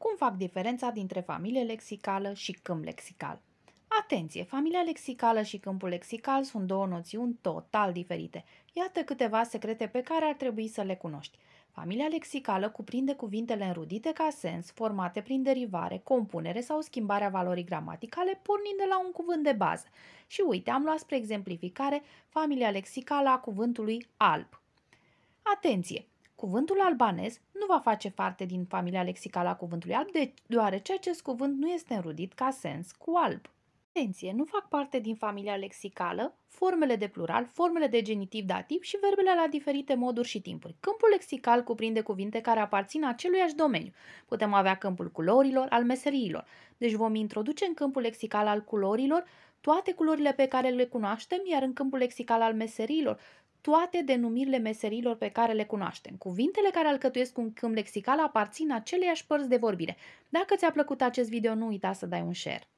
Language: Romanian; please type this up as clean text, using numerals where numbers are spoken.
Cum fac diferența dintre familie lexicală și câmp lexical? Atenție! Familia lexicală și câmpul lexical sunt două noțiuni total diferite. Iată câteva secrete pe care ar trebui să le cunoști. Familia lexicală cuprinde cuvintele înrudite ca sens, formate prin derivare, compunere sau schimbarea valorii gramaticale, pornind de la un cuvânt de bază. Și uite, am luat spre exemplificare familia lexicală a cuvântului alb. Atenție! Cuvântul albanez nu va face parte din familia lexicală a cuvântului alb, deoarece acest cuvânt nu este înrudit ca sens cu alb. Atenție! Nu fac parte din familia lexicală formele de plural, formele de genitiv dativ și verbele la diferite moduri și timpuri. Câmpul lexical cuprinde cuvinte care aparțin aceluiași domeniu. Putem avea câmpul culorilor, al meseriilor. Deci vom introduce în câmpul lexical al culorilor toate culorile pe care le cunoaștem, iar în câmpul lexical al meseriilor toate denumirile meserilor pe care le cunoaștem. Cuvintele care alcătuiesc un câmp lexical aparțin aceleiași părți de vorbire. Dacă ți-a plăcut acest video, nu uita să dai un share.